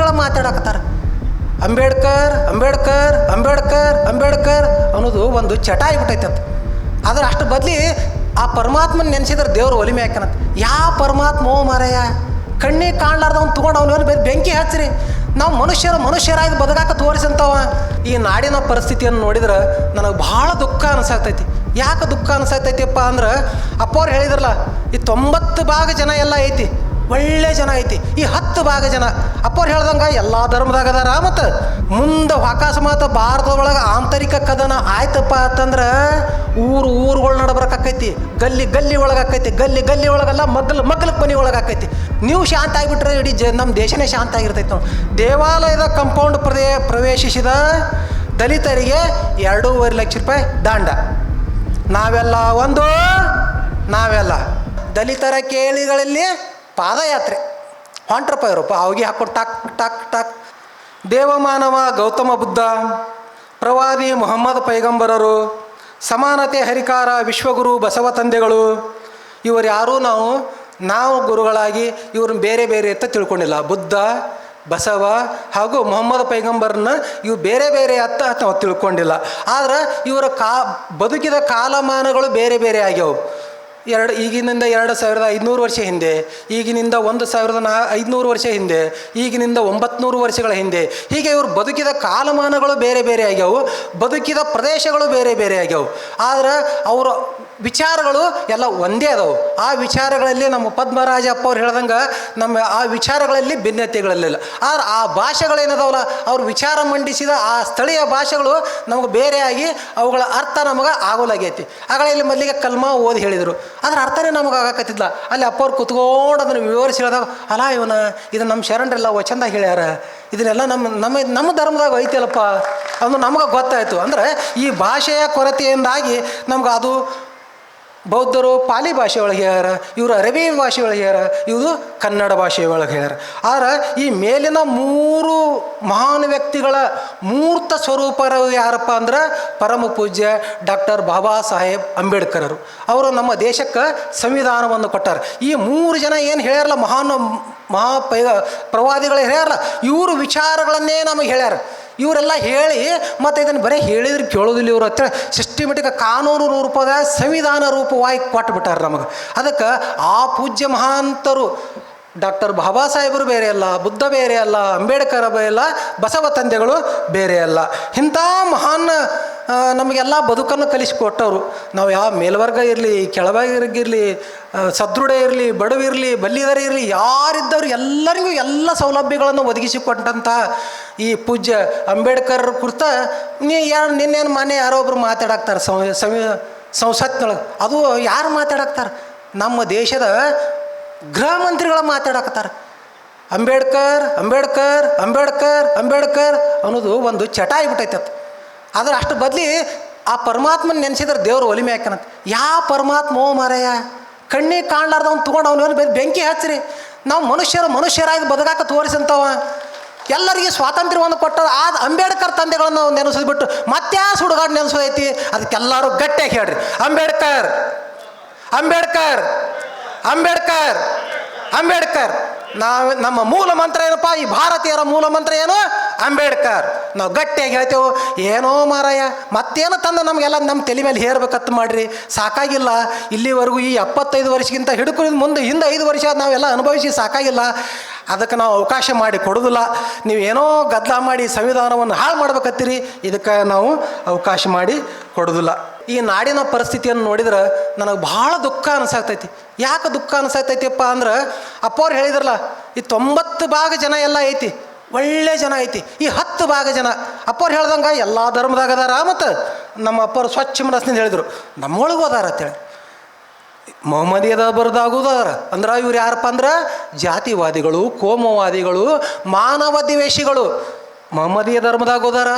ಮಂತ್ರಿಗಳ ಮಾತಾಡಕತ್ತಾರ. ಅಂಬೇಡ್ಕರ್ ಅಂಬೇಡ್ಕರ್ ಅಂಬೇಡ್ಕರ್ ಅಂಬೇಡ್ಕರ್ ಅನ್ನೋದು ಒಂದು ಚಟ ಆಗಿಬಿಟ್ಟೈತೆ ಅಂತ. ಆದ್ರೆ ಅಷ್ಟು ಬದಲಿ ಆ ಪರಮಾತ್ಮನ ನೆನೆಸಿದ್ರೆ ದೇವ್ರು ಒಲಿಮೆ ಹಾಕ್ಯಾನಂತ. ಯಾವ ಪರಮಾತ್ಮ ಮಾರಾಯ? ಕಣ್ಣಿಗೆ ಕಾಣ್ಲಾರ್ದವ್ನು ತೊಗೊಂಡು ಅವನು ಬೆಂಕಿ ಹಚ್ಚಿರಿ. ನಾವು ಮನುಷ್ಯರಾಗಿ ಬದುಕಾಕ ತೋರಿಸಂತವ. ಈ ನಾಡಿನ ಪರಿಸ್ಥಿತಿಯನ್ನು ನೋಡಿದ್ರೆ ನನಗೆ ಭಾಳ ದುಃಖ ಅನಿಸಾಗ್ತೈತಿ. ಯಾಕೆ ದುಃಖ ಅನಿಸಾಗ್ತೈತಿಪ್ಪ ಅಂದ್ರೆ ಅಪ್ಪವ್ರು ಹೇಳಿದ್ರಲ್ಲ, ಈ 90 ಭಾಗ ಜನ ಎಲ್ಲ ಐತಿ, ಒಳ್ಳೆ ಜನ ಐತಿ. ಈ 10 ಭಾಗ ಜನ ಅಪ್ಪವ್ರು ಹೇಳ್ದಂಗೆ ಎಲ್ಲ ಧರ್ಮದಾಗ ಅದಾರ. ಮತ್ತು ಮುಂದೆ ಅಕಸ್ಮಾತ್ ಭಾರತದೊಳಗೆ ಆಂತರಿಕ ಕದನ ಆಯ್ತಪ್ಪ ಅಂತಂದ್ರೆ ಊರುಗಳ ನಡಬರಕಾಕೈತಿ, ಗಲ್ಲಿ ಒಳಗೆ ಆಕೈತಿ, ಗಲ್ಲಿ ಒಳಗೆಲ್ಲ ಮಗ್ಲಕ್ಕೆ ಮನೆ ಒಳಗೆ ಆಕೈತಿ. ನೀವು ಶಾಂತ ಆಗಿಬಿಟ್ರೆ ಇಡೀ ನಮ್ಮ ದೇಶನೇ ಶಾಂತ ಆಗಿರ್ತೈತೆ ನೋಡಿ. ದೇವಾಲಯದ ಕಂಪೌಂಡ್ ಪ್ರವೇಶಿಸಿದ ದಲಿತರಿಗೆ 2.5 ಲಕ್ಷ ರೂಪಾಯಿ ದಂಡ. ನಾವೆಲ್ಲ ದಲಿತರ ಕೇಳಿಗಳಲ್ಲಿ ಪಾದಯಾತ್ರೆ ಹೊಂಟ್ರಪ್ಪ ಇವರು. ಅವಿಗೆ ಹಾಕೊಂಡು ಟಕ್ ಟಕ್ ಟಕ್. ದೇವಮಾನವ ಗೌತಮ ಬುದ್ಧ, ಪ್ರವಾದಿ ಮೊಹಮ್ಮದ್ ಪೈಗಂಬರರು, ಸಮಾನತೆ ಹರಿಕಾರ ವಿಶ್ವಗುರು ಬಸವ ತಂದೆಗಳು, ಇವರು ಯಾರೂ ನಾವು ಗುರುಗಳಾಗಿ ಇವ್ರನ್ನ ಬೇರೆ ಅಂತ ತಿಳ್ಕೊಂಡಿಲ್ಲ. ಬುದ್ಧ, ಬಸವ ಹಾಗೂ ಮೊಹಮ್ಮದ್ ಪೈಗಂಬರ್ನ ಇವು ಬೇರೆ ಅತ್ತ ನಾವು ತಿಳ್ಕೊಂಡಿಲ್ಲ. ಆದ್ರೆ ಇವರ ಬದುಕಿದ ಕಾಲಮಾನಗಳು ಬೇರೆ ಆಗ್ಯಾವು. ಈಗಿನಿಂದ 2500 ವರ್ಷ ಹಿಂದೆ, ಈಗಿನಿಂದ 1500 ವರ್ಷ ಹಿಂದೆ, ಈಗಿನಿಂದ 900 ವರ್ಷಗಳ ಹಿಂದೆ, ಹೀಗೆ ಇವರು ಬದುಕಿದ ಕಾಲಮಾನಗಳು ಬೇರೆ ಆಗ್ಯಾವು, ಬದುಕಿದ ಪ್ರದೇಶಗಳು ಬೇರೆ ಆಗ್ಯಾವು. ಆದ್ರೆ ಅವರ ವಿಚಾರಗಳು ಎಲ್ಲ ಒಂದೇ ಅದಾವು. ಆ ವಿಚಾರಗಳಲ್ಲಿ ನಮ್ಮ ಪದ್ಮರಾಜ ಅಪ್ಪ ಅವ್ರು ಹೇಳ್ದಂಗೆ ಆ ವಿಚಾರಗಳಲ್ಲಿ ಭಿನ್ನತೆಗಳಲ್ಲಿಲ್ಲ. ಆದ್ರೆ ಆ ಭಾಷೆಗಳೇನದಾವಲ್ಲ, ಅವ್ರು ವಿಚಾರ ಮಂಡಿಸಿದ ಆ ಸ್ಥಳೀಯ ಭಾಷೆಗಳು ನಮಗೆ ಬೇರೆಯಾಗಿ ಅವುಗಳ ಅರ್ಥ ನಮಗೆ ಆಗೋಲಾಗೈತಿ. ಆಗಳಲ್ಲಿ ಮೊದಲಿಗೆ ಕಲ್ಮಾ ಓದಿ ಹೇಳಿದರು, ಅದ್ರ ಅರ್ಥನೇ ನಮಗೆ ಆಗಾಕತ್ತಿದ್ಲ. ಅಲ್ಲಿ ಅಪ್ಪ ಅವ್ರು ಕುತ್ಕೊಂಡು ಅದನ್ನು ವಿವರಿಸಿ ಹೇಳಿದಾಗ, ಅಲ್ಲ ಇದು ನಮ್ಮ ಶರಣರೆಲ್ಲ ವಚನದಾಗ ಹೇಳ್ಯಾರ, ಇದನ್ನೆಲ್ಲ ನಮ್ಮ ಧರ್ಮದಾಗ ಐತಿಯಲ್ಲಪ್ಪ ಅದು ನಮಗೆ ಗೊತ್ತಾಯಿತು. ಅಂದರೆ ಈ ಭಾಷೆಯ ಕೊರತೆಯಿಂದಾಗಿ ನಮ್ಗೆ ಅದು ಬೌದ್ಧರು ಪಾಲಿ ಭಾಷೆ ಒಳಗೆ ಹೇಳ್ಯಾರ, ಇವರು ಅರಬಿ ಭಾಷೆ ಒಳಗೆ ಹೇಳ್ಯಾರ, ಇವರು ಕನ್ನಡ ಭಾಷೆ ಒಳಗೆ ಹೇಳ್ಯಾರ. ಆದರೆ ಈ ಮೇಲಿನ 3 ಮಹಾನ್ ವ್ಯಕ್ತಿಗಳ ಮೂರ್ತ ಸ್ವರೂಪರು ಯಾರಪ್ಪ ಅಂದ್ರೆ ಪರಮ ಪೂಜ್ಯ ಡಾಕ್ಟರ್ ಬಾಬಾ ಸಾಹೇಬ್ ಅಂಬೇಡ್ಕರರು. ಅವರು ನಮ್ಮ ದೇಶಕ್ಕೆ ಸಂವಿಧಾನವನ್ನು ಕೊಟ್ಟಾರ. ಈ 3 ಜನ ಏನು ಹೇಳ್ಯಾರಲ್ಲ, ಪ್ರವಾದಿಗಳು ಹೇಳ್ಯಾರಲ್ಲ, ಇವರು ವಿಚಾರಗಳನ್ನೇ ನಮಗೆ ಹೇಳ್ಯಾರ. ಇವರೆಲ್ಲ ಹೇಳಿ ಮತ್ತು ಇದನ್ನು ಬರೀ ಹೇಳಿದ್ರೆ ಕೇಳೋದಿಲ್ಲ ಇವರು ಹತ್ರ ಸಿಸ್ಟಮೆಟಿಕ್ ಕಾನೂನು ರೂಪದ ಸಂವಿಧಾನ ರೂಪವಾಗಿ ಕೊಟ್ಬಿಟ್ಟಾರೆ ನಮಗೆ. ಅದಕ್ಕೆ ಆ ಪೂಜ್ಯ ಮಹಾಂತರು ಡಾಕ್ಟರ್ ಬಾಬಾ ಸಾಹೇಬರು ಬೇರೆ ಅಲ್ಲ, ಬುದ್ಧ ಬೇರೆ ಅಲ್ಲ, ಅಂಬೇಡ್ಕರ್ ಬೇರೆ ಅಲ್ಲ, ಬಸವ ತಂದೆಗಳು ಬೇರೆ ಅಲ್ಲ. ಇಂಥ ಮಹಾನ್ ನಮಗೆಲ್ಲ ಬದುಕನ್ನು ಕಲಿಸಿಕೊಟ್ಟವರು. ನಾವು ಯಾವ ಮೇಲ್ವರ್ಗ ಇರಲಿ, ಕೆಳವರ್ಗಿರಲಿ, ಸದೃಢ ಇರಲಿ, ಬಡವಿರಲಿ, ಬಲ್ಲಿದರ ಇರಲಿ, ಯಾರಿದ್ದವರು ಎಲ್ಲರಿಗೂ ಎಲ್ಲ ಸೌಲಭ್ಯಗಳನ್ನು ಒದಗಿಸಿಕೊಟ್ಟಂಥ ಈ ಪೂಜ್ಯ ಅಂಬೇಡ್ಕರ್ ಕುರಿತ ನಿನ್ನೇನು ಮಾನ್ಯ ಯಾರೋ ಒಬ್ಬರು ಮಾತಾಡಾಕ್ತಾರೆ ಸಂಸತ್ನೊಳಗೆ. ಅದು ಯಾರು ಮಾತಾಡಾಕ್ತಾರೆ? ನಮ್ಮ ದೇಶದ ಗೃಹ ಮಂತ್ರಿಗಳ ಮಾತಾಡಕತ್ತಾರೆ. ಅಂಬೇಡ್ಕರ್ ಅಂಬೇಡ್ಕರ್ ಅಂಬೇಡ್ಕರ್ ಅಂಬೇಡ್ಕರ್ ಅನ್ನೋದು ಒಂದು ಚಟ ಆಗಿಬಿಟ್ಟೈತೆ ಅಂತ. ಆದ್ರೆ ಅಷ್ಟು ಬದಲಿ ಆ ಪರಮಾತ್ಮನ ನೆನೆಸಿದ್ರೆ ದೇವ್ರು ಒಲಿಮೆ ಹಾಕ್ಯಾನಂತ. ಯಾವ ಪರಮಾತ್ಮ ಮಾರಾಯ? ಕಣ್ಣಿಗೆ ಕಾಣ್ಲಾರ್ದವ್ನು ತೊಗೊಂಡು ಅವನು ಬೆಂಕಿ ಹಚ್ಚಿರಿ. ನಾವು ಮನುಷ್ಯರಾಗಿ ಬದುಕಾಕ ತೋರಿಸಂತವ. ಎಲ್ಲರಿಗೆ ಸ್ವಾತಂತ್ರ್ಯವನ್ನು ಕೊಟ್ಟ ಆ ಅಂಬೇಡ್ಕರ್ ತಂದೆಗಳನ್ನು ನಾವು ನೆನೆಸಿದ್ಬಿಟ್ಟು ಮತ್ತೆ ಸುಡುಗಾಡು ನೆನೆಸೋದೈತಿ. ಅದಕ್ಕೆಲ್ಲರೂ ಗಟ್ಟಿಯಾಗಿ ಹೇಳ್ರಿ, ಅಂಬೇಡ್ಕರ್ ಅಂಬೇಡ್ಕರ್ ಅಂಬೇಡ್ಕರ್ ಅಂಬೇಡ್ಕರ್. ನಮ್ಮ ಮೂಲ ಮಂತ್ರ ಏನಪ್ಪ? ಈ ಭಾರತೀಯರ ಮೂಲ ಮಂತ್ರ ಏನು? ಅಂಬೇಡ್ಕರ್. ನಾವು ಗಟ್ಟಿಯಾಗಿ ಹೇಳ್ತೇವೆ. ಏನೋ ಮಾರಾಯ, ಮತ್ತೇನು ತಂದು ನಮಗೆಲ್ಲ ನಮ್ಮ ತಲೆ ಮೇಲೆ ಹೇರ್ಬೇಕತ್ತು ಮಾಡ್ರಿ. ಸಾಕಾಗಿಲ್ಲ ಇಲ್ಲಿವರೆಗೂ ಈ 75 ವರ್ಷಕ್ಕಿಂತ ಹಿಡ್ಕೊಂಡು ಮುಂದೆ ಹಿಂದೆ 5 ವರ್ಷ ನಾವೆಲ್ಲ ಅನುಭವಿಸಿ ಸಾಕಾಗಿಲ್ಲ. ಅದಕ್ಕೆ ನಾವು ಅವಕಾಶ ಮಾಡಿ ಕೊಡೋದಿಲ್ಲ. ನೀವೇನೋ ಗದ್ದಲ ಮಾಡಿ ಸಂವಿಧಾನವನ್ನು ಹಾಳು ಮಾಡ್ಬೇಕತ್ತೀರಿ, ಇದಕ್ಕೆ ನಾವು ಅವಕಾಶ ಮಾಡಿ ಕೊಡೋದಿಲ್ಲ. ಈ ನಾಡಿನ ಪರಿಸ್ಥಿತಿಯನ್ನು ನೋಡಿದ್ರೆ ನನಗೆ ಭಾಳ ದುಃಖ ಅನಿಸಾಗ್ತೈತಿ. ಯಾಕೆ ದುಃಖ ಅನಿಸಾಗ್ತೈತಿಪ್ಪ ಅಂದ್ರೆ ಅಪ್ಪವ್ರು ಹೇಳಿದ್ರಲ್ಲ, ಈ 90 ಭಾಗ ಜನ ಎಲ್ಲ ಐತಿ, ಒಳ್ಳೆ ಜನ ಐತಿ. ಈ 10 ಭಾಗ ಜನ ಅಪ್ಪವ್ರು ಹೇಳ್ದಂಗೆ ಎಲ್ಲ ಧರ್ಮದಾಗ ಅದಾರ. ಮತ್ತು ನಮ್ಮ ಅಪ್ಪವ್ರು ಸ್ವಚ್ಛ ಮನಸ್ಸಿನಿಂದ ಹೇಳಿದರು, ನಮ್ಮೊಳಗೂ ಅದಾರ ಅಂತೇಳಿ. ಮೊಹಮ್ಮದಿಯದ ಬರದಾಗುದಾರ ಅಂದ್ರೆ ಇವ್ರು ಯಾರಪ್ಪ ಅಂದ್ರೆ ಜಾತಿವಾದಿಗಳು, ಕೋಮುವಾದಿಗಳು, ಮಾನವ ದ್ವೇಷಿಗಳು. ಮೊಹಮ್ಮದಿಯ ಧರ್ಮದಾಗೋದಾರ,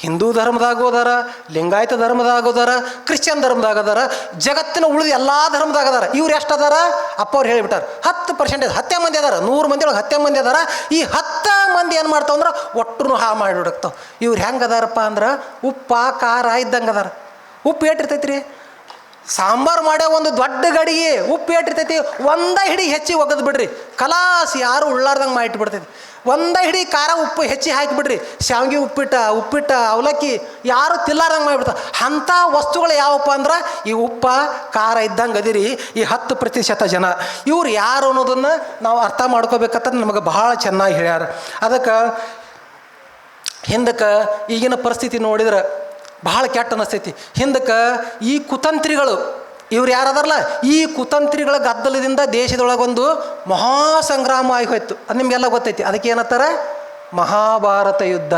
ಹಿಂದೂ ಧರ್ಮದಾಗೋದಾರ, ಲಿಂಗಾಯತ ಧರ್ಮದಾಗೋದಾರ, ಕ್ರಿಶ್ಚಿಯನ್ ಧರ್ಮದಾಗದಾರ, ಜಗತ್ತಿನ ಉಳಿದ ಎಲ್ಲ ಧರ್ಮದಾಗದಾರ. ಇವ್ರು ಎಷ್ಟು ಅದಾರ? ಅಪ್ಪ ಅವ್ರು ಹೇಳಿಬಿಟ್ಟಾರ 10%, 10 ಮಂದಿ ಅದಾರ. 100 ಮಂದಿ ಒಳಗೆ 10 ಮಂದಿ ಅದಾರ. ಈ 10 ಮಂದಿ ಏನು ಮಾಡ್ತಾವ ಅಂದ್ರೆ ಒಟ್ಟರು ಮಾಡಿಬಿಡಕ್ತಾವ. ಇವ್ರು ಹೆಂಗೆ ಅದಾರಪ್ಪ ಅಂದ್ರೆ ಉಪ್ಪ ಖಾರ ಇದ್ದಂಗೆ ಅದಾರ. ಉಪ್ಪು ಏಟಿರ್ತೈತಿ ರೀ? ಸಾಂಬಾರು ಮಾಡೋ ಒಂದು ದೊಡ್ಡ ಗಡಿಗೆ ಉಪ್ಪು ಏಟಿರ್ತೈತಿ, ಒಂದ ಹಿಡಿ ಹೆಚ್ಚಿ ಒಗದು ಬಿಡ್ರಿ, ಕಲಾಸಿ ಯಾರು ಉಳ್ಳಾರ್ದಂಗೆ ಮಾಡಿಟ್ಬಿಡ್ತೈತಿ. ಒಂದ ಹಿಡಿ ಖಾರ ಉಪ್ಪು ಹೆಚ್ಚಿ ಹಾಕಿಬಿಡ್ರಿ, ಶಾವಿಗೆ ಉಪ್ಪಿಟ್ಟ ಅವಲಕ್ಕಿ ಯಾರು ತಿಲ್ಲಾರ್ದಂಗೆ ಮಾಡಿಬಿಡ್ತಾರೆ. ಅಂಥ ವಸ್ತುಗಳು ಯಾವಪ್ಪ ಅಂದ್ರೆ ಈ ಉಪ್ಪ ಖಾರ ಇದ್ದಂಗೆ ಅದಿರಿ ಈ 10% ಜನ. ಇವ್ರು ಯಾರು ಅನ್ನೋದನ್ನು ನಾವು ಅರ್ಥ ಮಾಡ್ಕೋಬೇಕಂತ ನಮಗೆ ಬಹಳ ಚೆನ್ನಾಗಿ ಹೇಳ್ಯಾರ. ಅದಕ್ಕೆ ಹಿಂದಕ್ಕೆ ಈಗಿನ ಪರಿಸ್ಥಿತಿ ನೋಡಿದ್ರೆ ಬಹಳ ಕೆಟ್ಟ ಅನಿಸ್ತೈತಿ. ಹಿಂದಕ್ಕೆ ಈ ಕುತಂತ್ರಿಗಳು ಇವ್ರು ಯಾರದಾರಲ್ಲ, ಈ ಕುತಂತ್ರಿಗಳ ಗದ್ದಲದಿಂದ ದೇಶದೊಳಗೊಂದು ಮಹಾ ಸಂಗ್ರಾಮ ಆಗಿ ಹೋಯ್ತು. ಅದು ನಿಮಗೆಲ್ಲ ಗೊತ್ತೈತಿ. ಅದಕ್ಕೆ ಏನಂತಾರೆ, ಮಹಾಭಾರತ ಯುದ್ಧ.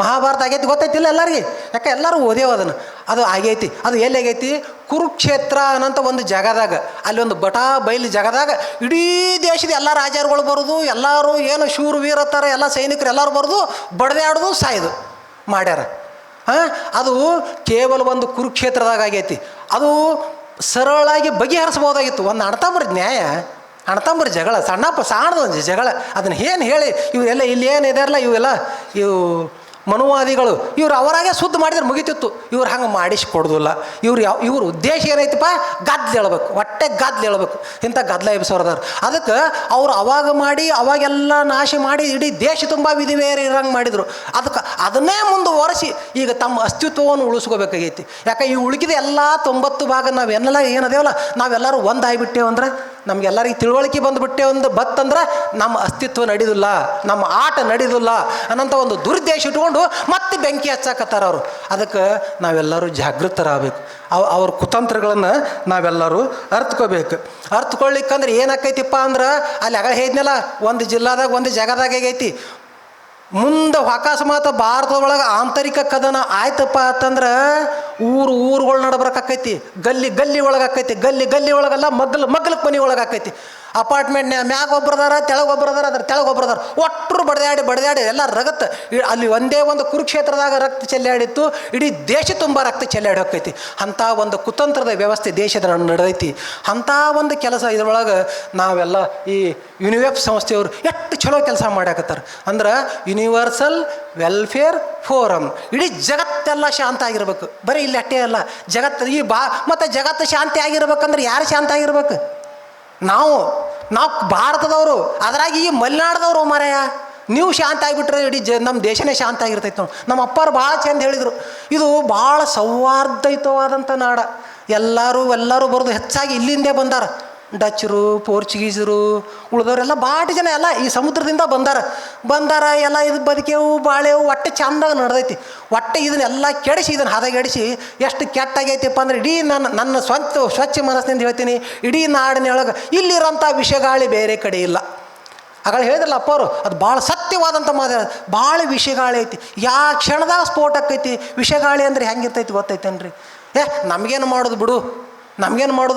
ಮಹಾಭಾರತ ಆಗೈತಿ ಗೊತ್ತೈತಿಲ್ಲ ಎಲ್ಲರಿಗೆ, ಯಾಕೆ ಎಲ್ಲರೂ ಓದೇವ ಅದನ್ನು. ಅದು ಆಗೈತಿ. ಅದು ಎಲ್ಲಿ ಆಗೈತಿ? ಕುರುಕ್ಷೇತ್ರ ಅನ್ನೋಂಥ ಒಂದು ಜಾಗದಾಗ, ಅಲ್ಲಿ ಒಂದು ಬೈಲು ಜಾಗದಾಗ ಇಡೀ ದೇಶದ ಎಲ್ಲ ರಾಜರುಗಳು ಬರೋದು, ಎಲ್ಲರೂ ಏನು ಶೂರವೀರ ಥರ ಎಲ್ಲ ಸೈನಿಕರು ಎಲ್ಲರೂ ಬರೋದು, ಬಡ್ದಾಡೋದು, ಸಾಯೋದು ಮಾಡ್ಯಾರ. ಅದು ಕೇವಲ ಒಂದು ಕುರುಕ್ಷೇತ್ರದಾಗ ಆಗೈತಿ. ಅದು ಸರಳಾಗಿ ಬಗೆಹರಿಸ್ಬೋದಾಗಿತ್ತು. ಒಂದು ಅಣ್ತಂಬ್ರ ನ್ಯಾಯ, ಅಣ್ತಂಬ್ರ ಜಗಳ, ಸಣ್ಣದೊಂದು ಜಗಳ, ಅದನ್ನು ಏನು ಹೇಳಿ ಇವರೆಲ್ಲ ಇಲ್ಲಿ ಏನು ಇದಾರಲ್ಲ ಇವೆಲ್ಲ ಇವು ಮನುವಾದಿಗಳು ಇವ್ರು ಅವರಾಗೆ ಶುದ್ಧ ಮಾಡಿದ್ರೆ ಮುಗಿತಿತ್ತು. ಇವ್ರು ಹಂಗೆ ಮಾಡಿಸ್ಕೊಡೋದಿಲ್ಲ. ಇವ್ರ ಉದ್ದೇಶ ಏನೈತಪ್ಪ? ಗದ್ಲು ಹೇಳ್ಬೇಕು, ಹೊಟ್ಟೆ ಗದ್ಲು ಹೇಳ್ಬೇಕು. ಇಂಥ ಗದ್ಲ ಎಬ್ಸೋರ್ದಾರ. ಅದಕ್ಕೆ ಅವ್ರು ಅವಾಗ ಮಾಡಿ ಅವಾಗೆಲ್ಲ ನಾಶ ಮಾಡಿ ಇಡೀ ದೇಶ ತುಂಬ ವಿಧಿವೇರ ಇರಂಗೆ ಮಾಡಿದರು. ಅದನ್ನೇ ಮುಂದುವರೆಸಿ ಈಗ ತಮ್ಮ ಅಸ್ತಿತ್ವವನ್ನು ಉಳಿಸ್ಕೋಬೇಕಾಗೈತಿ. ಯಾಕೆ ಈ ಉಳುಕಿದ ಎಲ್ಲ 90 ಭಾಗ ನಾವೆಲ್ಲ ಏನದೇವಲ್ಲ ನಾವೆಲ್ಲರೂ ಒಂದಾಗಿಬಿಟ್ಟೇವು ಅಂದ್ರೆ, ನಮಗೆಲ್ಲರಿಗೆ ತಿಳುವಳಿಕೆ ಬತ್ತಂದ್ರೆ ನಮ್ಮ ಅಸ್ತಿತ್ವ ನಡೀದಿಲ್ಲ, ನಮ್ಮ ಆಟ ನಡೀದಿಲ್ಲ ಅನ್ನೋಂಥ ಒಂದು ದುರುದ್ದೇಶ ಇಟ್ಕೊಂಡು ಮತ್ತೆ ಬೆಂಕಿ ಹಚ್ಚಾಕತ್ತಾರ ಅವರು. ಅದಕ್ಕೆ ನಾವೆಲ್ಲರೂ ಜಾಗೃತರಾಗಬೇಕು. ಅವ್ರ ಕುತಂತ್ರಗಳನ್ನು ನಾವೆಲ್ಲರೂ ಅರ್ಥಕೊಳ್ಳಿಕ್ಕಂದ್ರೆ ಏನಾಕೈತಿಪ್ಪ ಅಂದ್ರೆ, ಅಲ್ಲಿ ಆಗ ಹೇಳಿದ್ನಲ್ಲ, ಒಂದು ಜಿಲ್ಲಾದಾಗ ಒಂದು ಜಾಗದಾಗ ಆಗೈತಿ. ಮುಂದೆ ಅಕಸ್ಮಾತ್ ಭಾರತದೊಳಗೆ ಆಂತರಿಕ ಕದನ ಆಯ್ತಪ್ಪ ಅಂತಂದ್ರೆ ಊರುಗಳ ನಡಬರಕ್ಕಾಕೈತಿ, ಗಲ್ಲಿ ಒಳಗೆ ಆಕೈತಿ, ಗಲ್ಲಿ ಒಳಗೆಲ್ಲ ಮಗ್ಲಕ್ಕೆ ಮನೆ ಒಳಗೆ ಆಕೈತಿ. ಅಪಾರ್ಟ್ಮೆಂಟ್ ಮ್ಯಾಗ ಒಬ್ಬರದಾರ, ತೆಳಗೊಬ್ಬರದಾರ ಒಟ್ಟರು ಬಡ್ದಾಡಿ ಎಲ್ಲ ರಗತ್ತ. ಅಲ್ಲಿ ಒಂದೇ ಒಂದು ಕುರುಕ್ಷೇತ್ರದಾಗ ರಕ್ತ ಚೆಲ್ಲಾಡಿತ್ತು, ಇಡೀ ದೇಶ ತುಂಬ ರಕ್ತ ಚೆಲ್ಲಾಡಿ ಹೋಗ್ತೈತಿ. ಅಂಥ ಒಂದು ಕುತಂತ್ರದ ವ್ಯವಸ್ಥೆ ದೇಶದ ನಡೆದೈತಿ. ಅಂಥ ಒಂದು ಕೆಲಸ ಇದರೊಳಗೆ ನಾವೆಲ್ಲ ಈ ಯುನಿವೆಫ್ ಸಂಸ್ಥೆಯವರು ಎಷ್ಟು ಚಲೋ ಕೆಲಸ ಮಾಡ್ಯಾಕತ್ತಾರೆ ಅಂದ್ರೆ, ಯೂನಿವರ್ಸಲ್ ವೆಲ್ಫೇರ್ ಫೋರಮ್. ಇಡೀ ಜಗತ್ತೆಲ್ಲ ಶಾಂತ ಆಗಿರ್ಬೇಕು. ಬರೀ ಇಲ್ಲಿ ಅಷ್ಟೇ ಅಲ್ಲ, ಜಗತ್ತು ಮತ್ತು ಜಗತ್ತು ಶಾಂತಿ ಆಗಿರ್ಬೇಕಂದ್ರೆ ಯಾರು ಶಾಂತ ಆಗಿರ್ಬೇಕು? ನಾವು ಭಾರತದವರು, ಅದರಾಗಿ ಈ ಮಲೆನಾಡದವರು ಮಾರಾಯ. ನೀವು ಶಾಂತ ಆಗಿಬಿಟ್ರೆ ಇಡೀ ನಮ್ಮ ದೇಶನೇ ಶಾಂತ ಆಗಿರ್ತೈತೆ ನೋಡಿ. ನಮ್ಮ ಅಪ್ಪರು ಭಾಳ ಚಂದ ಹೇಳಿದರು, ಇದು ಭಾಳ ಸೌಹಾರ್ದಯುತವಾದಂಥ ನಾಡ. ಎಲ್ಲರೂ ಬರೋದು ಹೆಚ್ಚಾಗಿ ಇಲ್ಲಿಂದೇ ಬಂದಾರ. ಡಚ್ಚರು, ಪೋರ್ಚುಗೀಸರು, ಉಳಿದವರೆಲ್ಲ ಬಾಟಿ ಜನ ಎಲ್ಲ ಈ ಸಮುದ್ರದಿಂದ ಬಂದಾರ ಎಲ್ಲ ಇದು ಬದುಕೆವು ಬಾಳೆವು ಒಟ್ಟೆ ಚಂದಾಗ ನಡೆದೈತಿ. ಒಟ್ಟೆ ಇದನ್ನೆಲ್ಲ ಕೆಡಿಸಿ, ಇದನ್ನು ಹದಗೆಡಿಸಿ ಎಷ್ಟು ಕೆಟ್ಟಾಗೈತಿಪ್ಪ ಅಂದ್ರೆ, ಇಡೀ ನನ್ನ ಸ್ವಚ್ಛ ಮನಸ್ಸಿನಿಂದ ಹೇಳ್ತೀನಿ, ಇಡೀ ನಾಡಿನೊಳಗೆ ಇಲ್ಲಿರೋಂಥ ವಿಷಗಾಳಿ ಬೇರೆ ಕಡೆ ಇಲ್ಲ. ಆಗ ಹೇಳಿದ್ರಲ್ಲ ಅಪ್ಪವರು, ಅದು ಭಾಳ ಸತ್ಯವಾದಂಥ ಮಾತು. ಭಾಳ ವಿಷಗಾಳಿ ಐತಿ, ಕ್ಷಣದಾಗ ಸ್ಫೋಟ ಆಕೈತಿ. ವಿಷಗಾಳಿ ಅಂದ್ರೆ ಹೆಂಗಿರ್ತೈತಿ ಗೊತ್ತೈತೇನ್ರಿ? ನಮಗೇನು ಮಾಡೋದು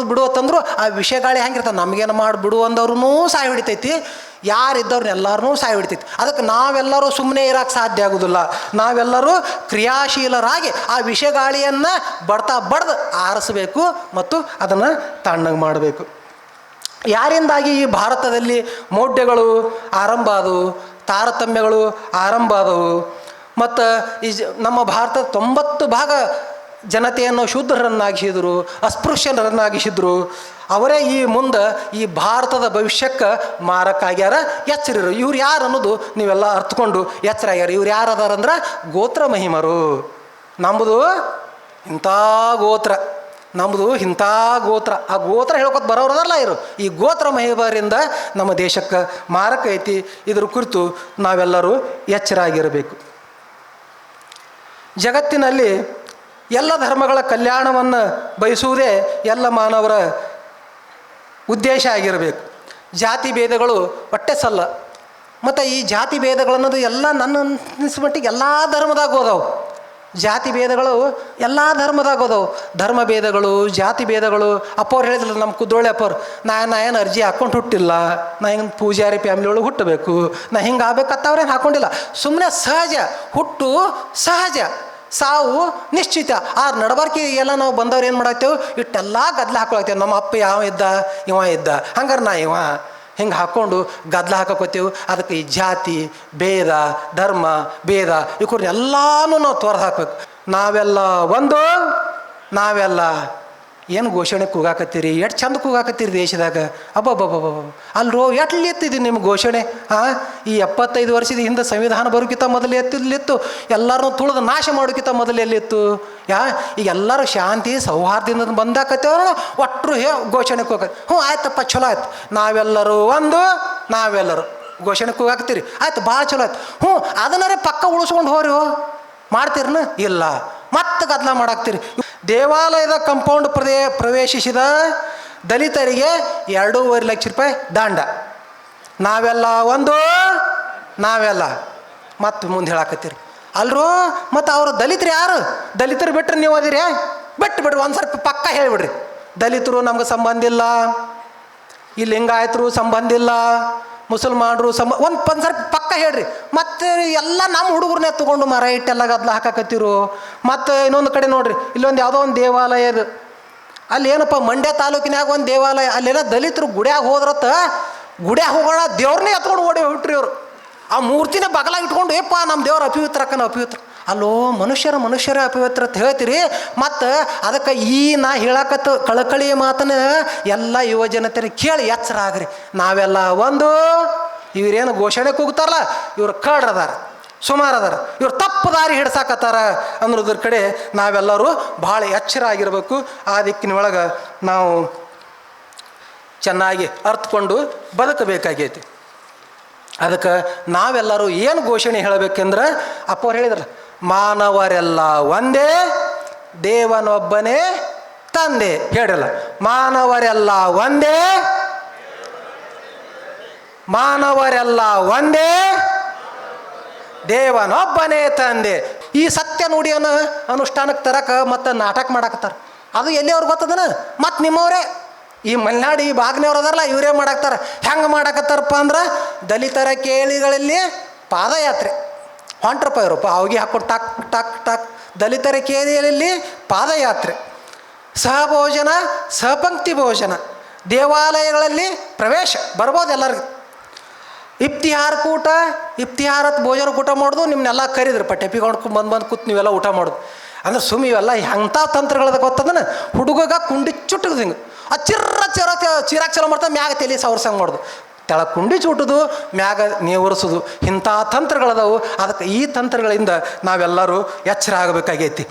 ಬಿಡು ಅಂತಂದ್ರು ಆ ವಿಷಗಾಳಿ ಹೆಂಗಿರ್ತದೆ, ನಮಗೇನು ಮಾಡಿಬಿಡು ಅಂದವ್ರೂ ಸಾಯಿ ಹೊಡಿತೈತಿ, ಯಾರಿದ್ದವ್ರನ್ನ ಎಲ್ಲರೂ ಸಾಯಿ ಹೊಡಿತೈತಿ. ಅದಕ್ಕೆ ನಾವೆಲ್ಲರೂ ಸುಮ್ಮನೆ ಇರೋಕ್ಕೆ ಸಾಧ್ಯ ಆಗೋದಿಲ್ಲ. ನಾವೆಲ್ಲರೂ ಕ್ರಿಯಾಶೀಲರಾಗಿ ಆ ವಿಷಗಾಳಿಯನ್ನು ಬಡ್ದು ಆರಿಸಬೇಕು ಮತ್ತು ಅದನ್ನು ತಣ್ಣಗೆ ಮಾಡಬೇಕು. ಯಾರಿಂದಾಗಿ ಈ ಭಾರತದಲ್ಲಿ ಮೌಢ್ಯಗಳು ಆರಂಭ ಆದವು, ತಾರತಮ್ಯಗಳು ಆರಂಭ ಆದವು ಮತ್ತು ನಮ್ಮ ಭಾರತದ 90 ಭಾಗ ಜನತೆಯನ್ನು ಶೂದ್ರರನ್ನಾಗಿಸಿದ್ರು, ಅಸ್ಪೃಶ್ಯರನ್ನಾಗಿಸಿದ್ರು. ಅವರೇ ಈ ಮುಂದೆ ಈ ಭಾರತದ ಭವಿಷ್ಯಕ್ಕೆ ಮಾರಕ್ಕಾಗ್ಯಾರ. ಎಚ್ಚರಿರು. ಇವ್ರು ಯಾರು ಅನ್ನೋದು ನೀವೆಲ್ಲ ಅರ್ಥಕೊಂಡು ಎಚ್ಚರ ಆಗ್ಯಾರ. ಇವ್ರು ಯಾರದಾರಂದ್ರೆ ಗೋತ್ರ ಮಹಿಮರು. ನಮ್ಮದು ಇಂಥ ಗೋತ್ರ, ಆ ಗೋತ್ರ ಹೇಳ್ಕೊತ ಬರೋರದಲ್ಲ ಇವರು. ಈ ಗೋತ್ರ ಮಹಿಮರಿಂದ ನಮ್ಮ ದೇಶಕ್ಕೆ ಮಾರಕ ಐತಿ. ಇದ್ರ ಕುರಿತು ನಾವೆಲ್ಲರೂ ಎಚ್ಚರ ಆಗಿರಬೇಕು. ಜಗತ್ತಿನಲ್ಲಿ ಎಲ್ಲ ಧರ್ಮಗಳ ಕಲ್ಯಾಣವನ್ನು ಬಯಸುವುದೇ ಎಲ್ಲ ಮಾನವರ ಉದ್ದೇಶ ಆಗಿರಬೇಕು. ಜಾತಿ ಭೇದಗಳು ಹೊಟ್ಟೆ ಸಲ್ಲ. ಮತ್ತು ಈ ಜಾತಿ ಭೇದಗಳನ್ನೋದು ಎಲ್ಲ ನನ್ನ ಅನಿಸಿದ ಮಟ್ಟಿಗೆ ಎಲ್ಲ ಧರ್ಮದಾಗ ಹೋದವು. ಜಾತಿ ಭೇದಗಳು ಎಲ್ಲ ಧರ್ಮದಾಗ ಹೋದವು. ಧರ್ಮ ಭೇದಗಳು, ಜಾತಿ ಭೇದಗಳು. ಅಪ್ಪವ್ರು ಹೇಳಿದ್ರು, ನಮ್ಮ ಕುದ್ರೋಳಿ ಅಪ್ಪವ್ರು, ನಾ ಏನು ಅರ್ಜಿ ಹಾಕ್ಕೊಂಡು ಹುಟ್ಟಿಲ್ಲ, ನಾ ಹಿಂಗೆ ಪೂಜಾರಿ ಫ್ಯಾಮಿಲಿ ಒಳಗೆ ಹುಟ್ಟಬೇಕು, ನಾ ಹಿಂಗೆ ಆಗ್ಬೇಕತ್ತವ್ರೇನು ಹಾಕ್ಕೊಂಡಿಲ್ಲ. ಸುಮ್ಮನೆ ಸಹಜ, ಹುಟ್ಟು ಸಹಜ, ಸಾವು ನಿಶ್ಚಿತ. ಆ ನಡಬಾರ್ಕಿ ಎಲ್ಲ ನಾವು ಬಂದವ್ರು ಏನು ಮಾಡತ್ತೇವೆ, ಇಟ್ಟೆಲ್ಲ ಗದ್ದಲ ಹಾಕೊಳತ್ತೇವೆ. ನಮ್ಮ ಅಪ್ಪ ಇವ ಇದ್ದ ಹಂಗಾರೆ ನಾ ಹಿಂಗೆ ಹಾಕ್ಕೊಂಡು ಗದ್ದಲ ಹಾಕೋತೀವಿ. ಅದಕ್ಕೆ ಈ ಜಾತಿ ಭೇದ, ಧರ್ಮ ಭೇದ ಇವ್ರನ್ನೆಲ್ಲನೂ ನಾವು ತೊರೆದು ಹಾಕ್ಬೇಕು. ನಾವೆಲ್ಲ ಒಂದು, ನಾವೆಲ್ಲ ಏನು ಘೋಷಣೆ ಕೂಗಾಕತ್ತೀರಿ, ಎಷ್ಟು ಚಂದ ಕೂಗಾಕತ್ತೀರಿ ದೇಶದಾಗ, ಅಬ್ಬಬ್ಬಬ್ಬಬ್ಬ ಅಲ್ರೋ ಎಟ್ಲಿ ಎತ್ತಿದ್ದೀವಿ ನಿಮ್ಮ ಘೋಷಣೆ. ಹಾಂ, ಈ 75 ವರ್ಷದ ಹಿಂದೆ ಸಂವಿಧಾನ ಬರೋಕ್ಕಿಂತ ಮೊದಲು ಎತ್ತಿದ್ಲಿತ್ತು, ಎಲ್ಲರೂ ತುಳಿದು ನಾಶ ಮಾಡೋಕ್ಕಿಂತ ಮೊದಲು ಎಲ್ಲಿತ್ತು. ಈಗ ಎಲ್ಲರೂ ಶಾಂತಿ ಸೌಹಾರ್ದದಿಂದ ಬಂದಾಕತ್ತೇವ್ರ ಒಟ್ಟರು ಘೋಷಣೆ ಕೂಗ. ಆಯ್ತಪ್ಪ, ಚಲೋ ಆಯ್ತು, ನಾವೆಲ್ಲರೂ ಒಂದು, ನಾವೆಲ್ಲರೂ ಘೋಷಣೆ ಕೂಗಾಕ್ತೀರಿ, ಆಯ್ತು, ಭಾಳ ಚಲೋ ಆಯ್ತು. ಅದನ್ನಾರೇ ಪಕ್ಕ ಉಳಿಸ್ಕೊಂಡು ಹೋರಿ ಮಾಡ್ತೀರನ? ಇಲ್ಲ, ಮತ್ತೆ ಗದ್ದಲ ಮಾಡಾಕ್ತೀರಿ. ದೇವಾಲಯದ ಕಾಂಪೌಂಡ್ ಪ್ರವೇಶಿಸಿದ ದಲಿತರಿಗೆ 2.5 ಲಕ್ಷ ರೂಪಾಯಿ ದಂಡ. ನಾವೆಲ್ಲ ಒಂದು, ನಾವೆಲ್ಲ ಮತ್ತೆ ಮುಂದೆ ಹೇಳಾಕತ್ತೀರಿ ಅಲ್ರೂ. ಮತ್ತು ಅವರು ದಲಿತರು ಯಾರು? ದಲಿತರು ಬಿಟ್ಟರೆ ನೀವು ಅದಿರಿ, ಬಿಟ್ಬಿಡ್ರಿ. ಒಂದು ಸ್ವಲ್ಪ ಪಕ್ಕ ಹೇಳಿಬಿಡ್ರಿ, ದಲಿತರು ನಮ್ಗೆ ಸಂಬಂಧ ಇಲ್ಲ, ಈ ಲಿಂಗಾಯತರು ಸಂಬಂಧ ಇಲ್ಲ, ಮುಸಲ್ಮಾನರು ಒಂದು ಸ್ವಲ್ಪ ಪಕ್ಕ ಹೇಳ್ರಿ. ಮತ್ತು ಎಲ್ಲ ನಮ್ಮ ಹುಡುಗರನ್ನೇ ತೊಗೊಂಡು ಇಟ್ಟೆಲ್ಲ ಗದ್ದಲ ಹಾಕಾಕತ್ತೀರು. ಮತ್ತು ಇನ್ನೊಂದು ಕಡೆ ನೋಡ್ರಿ, ಇಲ್ಲೊಂದು ಯಾವುದೋ ಒಂದು ದೇವಾಲಯ ಅದು, ಅಲ್ಲಿ ಏನಪ್ಪ ಮಂಡ್ಯ ತಾಲೂಕಿನಾಗ ಒಂದು ದೇವಾಲಯ, ಅಲ್ಲೆಲ್ಲ ದಲಿತರು ಗುಡ್ಯಾಗ ಹೋದ್ರತ್ತ, ಗುಡ್ಯಾಗ ಹೋಗೋಣ ದೇವ್ರನ್ನೇ ಎತ್ಕೊಂಡು ಓಡಿ ಬಿಟ್ರಿ ಅವರು. ಆ ಮೂರ್ತಿನ ಬಗಲಾಗಿ ಇಟ್ಕೊಂಡು ಏಪ್ಪ ನಮ್ಮ ದೇವ್ರ ಅಪವಿತ್ರಕ್ಕನ ಅಪವಿತ್ರ. ಅಲ್ಲೋ ಮನುಷ್ಯರ ಅಪವಿತ್ರ ಅಂತ ಹೇಳ್ತೀರಿ. ಮತ್ತು ಅದಕ್ಕೆ ನಾ ಹೇಳಕತ್ತ ಕಳಕಳಿಯ ಮಾತನ್ನ ಎಲ್ಲ ಯುವ ಜನತೆಗೆ ಕೇಳಿ ಎಚ್ಚರ ಆಗ್ರಿ. ನಾವೆಲ್ಲ ಒಂದು, ಇವರೇನು ಘೋಷಣೆ ಕೂಗ್ತಾರಲ್ಲ, ಇವ್ರು ಕಳ್ರದಾರ, ಸುಮಾರು ಅದಾರ, ಇವ್ರು ತಪ್ಪು ದಾರಿ ಹಿಡ್ಸಾಕತ್ತಾರ ಅನ್ನೋದ್ರ ಕಡೆ ನಾವೆಲ್ಲರೂ ಭಾಳ ಎಚ್ಚರ ಆಗಿರಬೇಕು. ಆ ದಿಕ್ಕಿನೊಳಗೆ ನಾವು ಚೆನ್ನಾಗಿ ಅರ್ಥಕೊಂಡು ಬದುಕಬೇಕಾಗೈತಿ. ಅದಕ್ಕೆ ನಾವೆಲ್ಲರೂ ಏನು ಘೋಷಣೆ ಹೇಳಬೇಕೆಂದ್ರೆ, ಅಪ್ಪವ್ರು ಹೇಳಿದ್ರು, ಮಾನವರೆಲ್ಲ ಒಂದೇ, ದೇವನೊಬ್ಬನೇ ತಂದೆ. ಹೇಳಿಲ್ಲ, ಮಾನವರೆಲ್ಲ ಒಂದೇ, ಮಾನವರೆಲ್ಲ ಒಂದೇ, ದೇವನೊಬ್ಬನೇ ತಂದೆ. ಈ ಸತ್ಯ ನುಡಿಯನ್ನು ಅನುಷ್ಠಾನಕ್ಕೆ ತರಕ್ಕೆ ಮತ್ತು ನಾಟಕ ಮಾಡಾಕತ್ತಾರೆ. ಅದು ಎಲ್ಲಿ ಅವ್ರಿಗೆ ಗೊತ್ತದನ? ಮತ್ತು ನಿಮ್ಮವರೇ ಈ ಮಲೆನಾಡು ಈ ಭಾಗನವ್ರು ಅದಾರಲ್ಲ, ಇವರೇ ಮಾಡಾಕ್ತಾರೆ. ಹೆಂಗೆ ಮಾಡಾಕತ್ತಾರಪ್ಪ ಅಂದ್ರೆ, ದಲಿತರ ಕೇಳಿಗಳಲ್ಲಿ ಪಾದಯಾತ್ರೆ ಹೊಂಟ್ರಪ್ಪ ಇವರಪ್ಪ, ಅವಿಗೆ ಹಾಕೊಂಡು ಟಕ್ ಟಕ್ ಟಕ್. ದಲಿತರ ಕೇಳಿಯಲ್ಲಿ ಪಾದಯಾತ್ರೆ, ಸಹಭೋಜನ, ಸಹಪಂಕ್ತಿ ಭೋಜನ, ದೇವಾಲಯಗಳಲ್ಲಿ ಪ್ರವೇಶ ಬರ್ಬೋದು ಎಲ್ಲರಿಗೂ. ಇಫ್ತಿಹಾರ ಕೂಟ, ಇಫ್ತಿಹಾರತ್ ಭೋಜನ ಕೂಟ ಮಾಡೋದು, ನಿಮ್ಮನ್ನೆಲ್ಲ ಕರೀದ್ರು ಟೆಪಿಕೊಂಡು ಬಂದು ಕೂತು ನೀವೆಲ್ಲ ಊಟ ಮಾಡೋದು. ಅಂದ್ರೆ ಇವೆಲ್ಲ ಎಂಥ ತಂತ್ರಗಳದ ಗೊತ್ತದನ. ಹುಡುಗಗ ಕುಂಡಿ ಚುಟ್ಟದು ಹಿಂಗೆ ಆ ಚಿರಾಕ್ ಚಲೋ ಮಾಡ್ತಾ ಮ್ಯಾಗ ತಲೆ ಸವರ್ಸಂಗೆ ಮಾಡೋದು, ತೆಳಗೆ ಕುಂಡಿ ಚುಟ್ಟುದು, ಮ್ಯಾಗ ನೇವರಿಸೋದು. ಇಂಥ ತಂತ್ರಗಳದಾವು. ಅದಕ್ಕೆ ಈ ತಂತ್ರಗಳಿಂದ ನಾವೆಲ್ಲರೂ ಎಚ್ಚರ ಆಗಬೇಕಾಗೈತಿ.